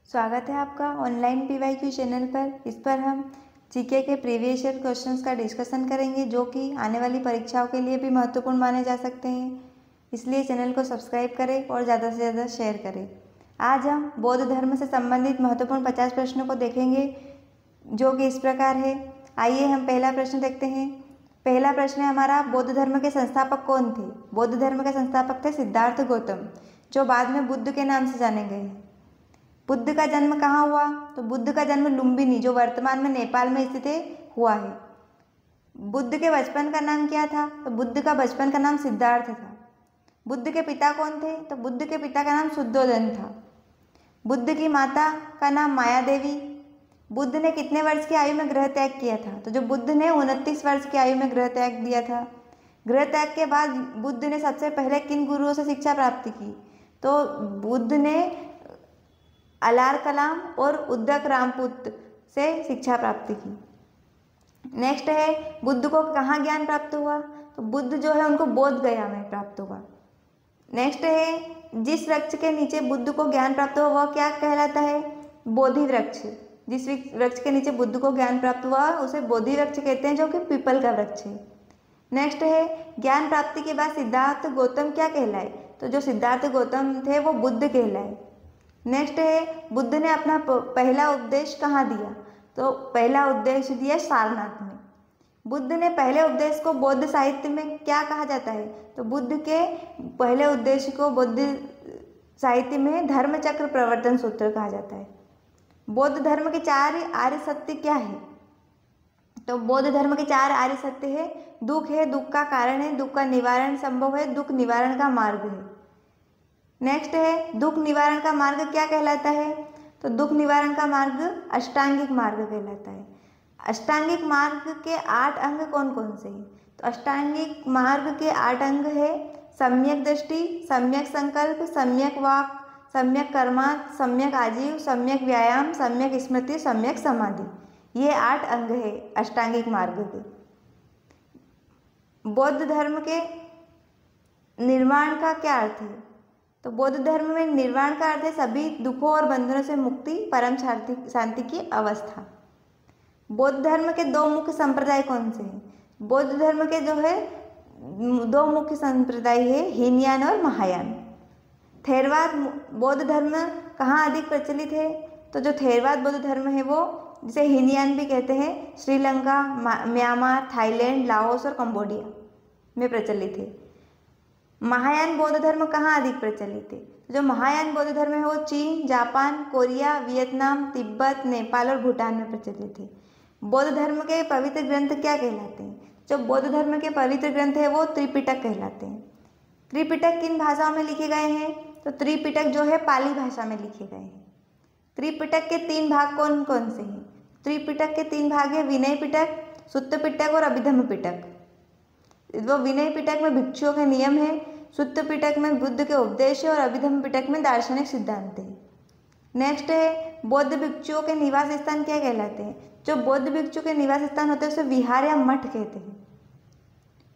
स्वागत है आपका ऑनलाइन पीवाईक्यू चैनल पर। इस पर हम जीके के प्रीवियस ईयर क्वेश्चंस का डिस्कशन करेंगे जो कि आने वाली परीक्षाओं के लिए भी महत्वपूर्ण माने जा सकते हैं। इसलिए चैनल को सब्सक्राइब करें और ज़्यादा से ज़्यादा शेयर करें। आज हम बौद्ध धर्म से संबंधित महत्वपूर्ण 50 प्रश्नों को देखेंगे जो कि इस प्रकार है। आइए हम पहला प्रश्न देखते हैं। पहला प्रश्न है हमारा, बौद्ध धर्म के संस्थापक कौन थे? बौद्ध धर्म के संस्थापक थे सिद्धार्थ गौतम, जो बाद में बुद्ध के नाम से जाने गए। बुद्ध का जन्म कहाँ हुआ? तो बुद्ध का जन्म लुम्बिनी, जो वर्तमान में नेपाल में स्थित है, हुआ है। बुद्ध के बचपन का नाम क्या था? तो बुद्ध का बचपन का नाम सिद्धार्थ था। बुद्ध के पिता कौन थे? तो बुद्ध के पिता का नाम शुद्धोधन था। बुद्ध की माता का नाम माया देवी। बुद्ध ने कितने वर्ष की आयु में गृह त्याग किया था? तो जो बुद्ध ने 29 वर्ष की आयु में गृह त्याग दिया था। गृह त्याग के बाद बुद्ध ने सबसे पहले किन गुरुओं से शिक्षा प्राप्त की? तो बुद्ध ने अलार कलाम और उद्दक रामपुत से शिक्षा प्राप्ति की। नेक्स्ट है, बुद्ध को कहाँ ज्ञान प्राप्त हुआ? तो बुद्ध जो है उनको बोध गया में प्राप्त हुआ। नेक्स्ट है, जिस वृक्ष के नीचे बुद्ध को ज्ञान प्राप्त हुआ वह क्या कहलाता है? बोधि वृक्ष। जिस वृक्ष के नीचे बुद्ध को ज्ञान प्राप्त हुआ उसे बोधि वृक्ष कहते हैं, जो कि पीपल का वृक्ष है। नेक्स्ट है, ज्ञान प्राप्ति के बाद सिद्धार्थ गौतम क्या कहलाए? तो जो सिद्धार्थ गौतम थे वो बुद्ध कहलाए। नेक्स्ट है, बुद्ध ने अपना पहला उपदेश कहाँ दिया? तो पहला उपदेश दिया सारनाथ में। बुद्ध ने पहले उपदेश को बौद्ध साहित्य में क्या कहा जाता है? तो बुद्ध के पहले उपदेश को बौद्ध साहित्य में धर्मचक्र प्रवर्तन सूत्र कहा जाता है। बौद्ध धर्म के 4 आर्य सत्य क्या है? तो बौद्ध धर्म के 4 आर्य सत्य है, दुख है, दुख का कारण है, दुख का निवारण संभव है, दुख निवारण का मार्ग है। नेक्स्ट है, दुख निवारण का मार्ग क्या कहलाता है? तो दुख निवारण का मार्ग अष्टांगिक मार्ग कहलाता है। अष्टांगिक मार्ग के 8 अंग कौन कौन से हैं? तो अष्टांगिक मार्ग के 8 अंग है सम्यक दृष्टि, सम्यक संकल्प, सम्यक वाक, सम्यक कर्मार्थ, सम्यक आजीव, सम्यक व्यायाम, सम्यक स्मृति, सम्यक समाधि। ये 8 अंग है अष्टांगिक मार्ग के। बौद्ध धर्म के निर्वाण का क्या अर्थ है? तो बौद्ध धर्म में निर्वाण का अर्थ है सभी दुखों और बंधनों से मुक्ति, परम शांति की अवस्था। बौद्ध धर्म के 2 मुख्य संप्रदाय कौन से हैं? बौद्ध धर्म के जो है 2 मुख्य संप्रदाय है, हीनयान और महायान। थेरवाद बौद्ध धर्म कहाँ अधिक प्रचलित है? तो जो थेरवाद बौद्ध धर्म है वो, जिसे हीनयान भी कहते हैं, श्रीलंका, म्यांमार, थाईलैंड, लाओस और कंबोडिया में प्रचलित है। महायान बौद्ध धर्म कहाँ अधिक प्रचलित है? जो महायान बौद्ध धर्म है वो चीन, Japan, Korea, Vietnam, Tibet, Nepal और भूटान में प्रचलित है। बौद्ध धर्म के पवित्र ग्रंथ क्या कहलाते हैं? जो बौद्ध धर्म के पवित्र ग्रंथ है वो त्रिपिटक कहलाते हैं। त्रिपिटक किन भाषाओं में लिखे गए हैं? तो त्रिपिटक जो है पाली भाषा में लिखे गए हैं। त्रिपिटक के 3 भाग कौन कौन से हैं? त्रिपिटक के 3 भाग है विनय पिटक, सुत्त पिटक और अभिधम्म पिटक। वो विनय पिटक में भिक्षुओं के नियम है, सुत्त पिटक में बुद्ध के उपदेश है और अभिधम्म पिटक में दार्शनिक सिद्धांत है। नेक्स्ट है, बौद्ध भिक्षुओं के निवास स्थान क्या कहलाते हैं? जो बौद्ध भिक्षु के निवास स्थान होते हैं उसे विहार या मठ कहते हैं।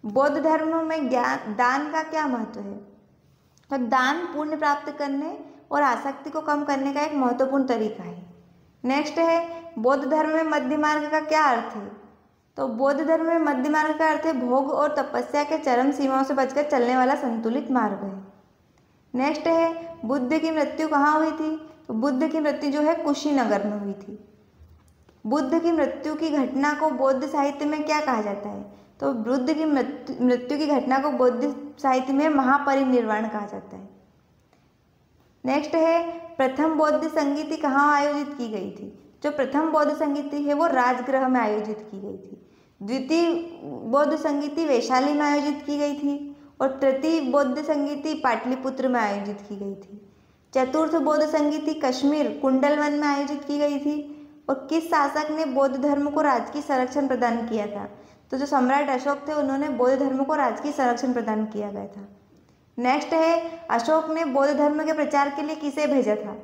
बौद्ध धर्म में दान का क्या महत्व है? तो दान पुण्य प्राप्त करने और आसक्ति को कम करने का एक महत्वपूर्ण तरीका है। नेक्स्ट है, बौद्ध धर्म में मध्य मार्ग का क्या अर्थ है? तो बौद्ध धर्म में मध्य मार्ग का अर्थ है भोग और तपस्या के चरम सीमाओं से बचकर चलने वाला संतुलित मार्ग है। नेक्स्ट है, बुद्ध की मृत्यु कहाँ हुई थी? तो बुद्ध की मृत्यु जो है कुशीनगर में हुई थी। बुद्ध की मृत्यु की घटना को बौद्ध साहित्य में क्या कहा जाता है? तो बुद्ध की मृत्यु की घटना को बौद्ध साहित्य में महापरिनिर्वाण कहा जाता है। नेक्स्ट है, प्रथम बौद्ध संगीति कहाँ आयोजित की गई थी? जो प्रथम बौद्ध संगीति है वो राजगृह में आयोजित की गई थी। द्वितीय बौद्ध संगीति वैशाली में आयोजित की गई थी और तृतीय बौद्ध संगीति पाटलिपुत्र में आयोजित की गई थी। चतुर्थ बौद्ध संगीति कश्मीर कुंडलवन में आयोजित की गई थी। और किस शासक ने बौद्ध धर्म को राजकीय संरक्षण प्रदान किया था? तो जो सम्राट अशोक थे उन्होंने बौद्ध धर्म को राजकीय संरक्षण प्रदान किया गया था। नेक्स्ट है, अशोक ने बौद्ध धर्म के प्रचार के लिए किसे भेजा था?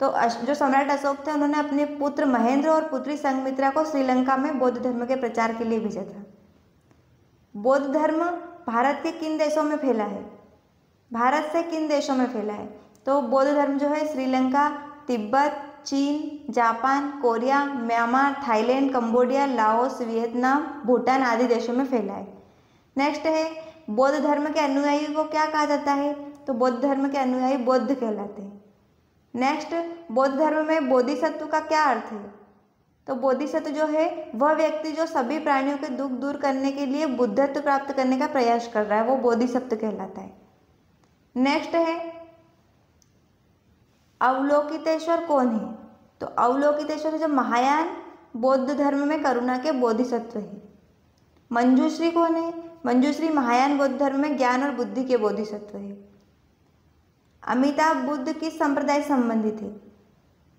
तो जो सम्राट अशोक थे उन्होंने अपने पुत्र महेंद्र और पुत्री संघमित्रा को श्रीलंका में बौद्ध धर्म के प्रचार के लिए भेजा था। बौद्ध धर्म भारत के किन देशों में फैला है? भारत से किन देशों में फैला है? तो बौद्ध धर्म जो है श्रीलंका, तिब्बत, चीन, Japan, Korea, Myanmar, Thailand, Cambodia, Laos, Vietnam, Bhutan आदि देशों में फैला है। नेक्स्ट है बौद्ध धर्म के अनुयायी को क्या कहा जाता है? तो बौद्ध धर्म के अनुयायी बौद्ध कहलाते हैं। नेक्स्ट, बौद्ध धर्म में बोधिसत्व का क्या अर्थ है? तो बोधिसत्व जो है वह व्यक्ति जो सभी प्राणियों के दुख दूर करने के लिए बुद्धत्व प्राप्त करने का प्रयास कर रहा है, वो बोधिसत्व कहलाता है। नेक्स्ट है अवलोकितेश्वर कौन है? तो अवलोकितेश्वर जो महायान बौद्ध धर्म में करुणा के बोधिसत्व है। मंजूश्री कौन है? मंजूश्री महायान बौद्ध धर्म में ज्ञान और बुद्धि के बोधिसत्व है। अमिताभ बुद्ध किस संप्रदाय से संबंधित है?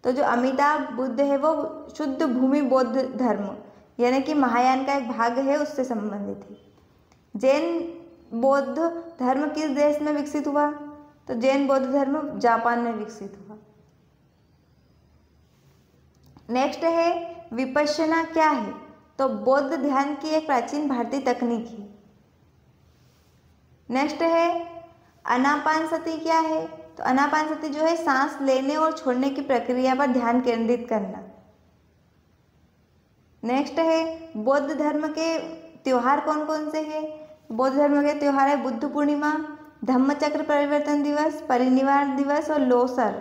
तो जो अमिताभ बुद्ध है वो शुद्ध भूमि बौद्ध धर्म यानी कि महायान का एक भाग है, उससे संबंधित है। जैन बौद्ध धर्म किस देश में विकसित हुआ? तो जैन बौद्ध धर्म जापान में विकसित हुआ। नेक्स्ट है विपश्यना क्या है? तो बौद्ध ध्यान की एक प्राचीन भारतीय तकनीक है। नेक्स्ट है आनापानसति क्या है? तो आनापानसति जो है सांस लेने और छोड़ने की प्रक्रिया पर ध्यान केंद्रित करना। नेक्स्ट है बौद्ध धर्म के त्योहार कौन कौन से हैं? बौद्ध धर्म के त्योहार है बुद्ध पूर्णिमा, धम्मचक्र परिवर्तन दिवस, परिनिर्वाण दिवस और लोसर।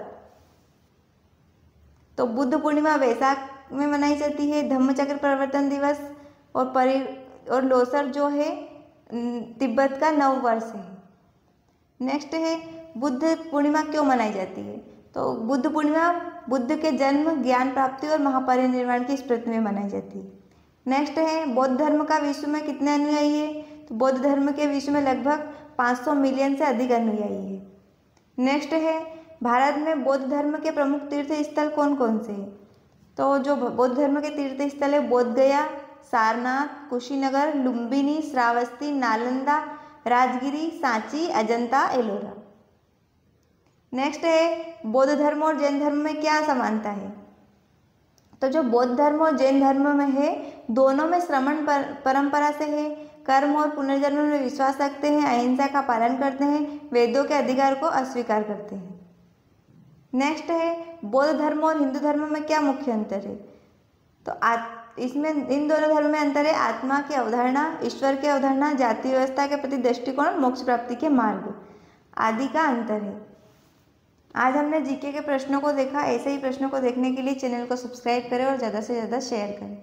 तो बुद्ध पूर्णिमा वैशाख में मनाई जाती है, धम्मचक्र परिवर्तन दिवस और लोसर जो है तिब्बत का नव वर्ष है। नेक्स्ट है बुद्ध पूर्णिमा क्यों मनाई जाती है? तो बुद्ध पूर्णिमा बुद्ध के जन्म, ज्ञान प्राप्ति और महापरिनिर्वाण की स्मृति में मनाई जाती है। नेक्स्ट है बौद्ध धर्म का विश्व में कितने अनुयायी है? तो बौद्ध धर्म के विश्व में लगभग 500 मिलियन से अधिक अनुयायी है। नेक्स्ट है भारत में बौद्ध धर्म के प्रमुख तीर्थ स्थल कौन कौन से हैं? तो जो बौद्ध धर्म के तीर्थ स्थल है बोध गया, सारनाथ, कुशीनगर, लुम्बिनी, श्रावस्ती, नालंदा, राजगिरी, सांची, अजंता, एलोरा। नेक्स्ट है बौद्ध धर्म और जैन धर्म में क्या समानता है? तो जो बौद्ध धर्म और जैन धर्म में है दोनों में श्रमण परंपरा से है, कर्म और पुनर्जन्म में विश्वास रखते हैं, अहिंसा का पालन करते हैं, वेदों के अधिकार को अस्वीकार करते हैं। नेक्स्ट है बौद्ध धर्म और हिंदू धर्म में क्या मुख्य अंतर है? तो इसमें इन दोनों धर्म में अंतर है आत्मा की अवधारणा, ईश्वर की अवधारणा, जाति व्यवस्था के प्रति दृष्टिकोण, मोक्ष प्राप्ति के मार्ग आदि का अंतर है। आज हमने जीके के प्रश्नों को देखा। ऐसे ही प्रश्नों को देखने के लिए चैनल को सब्सक्राइब करें और ज़्यादा से ज़्यादा शेयर करें।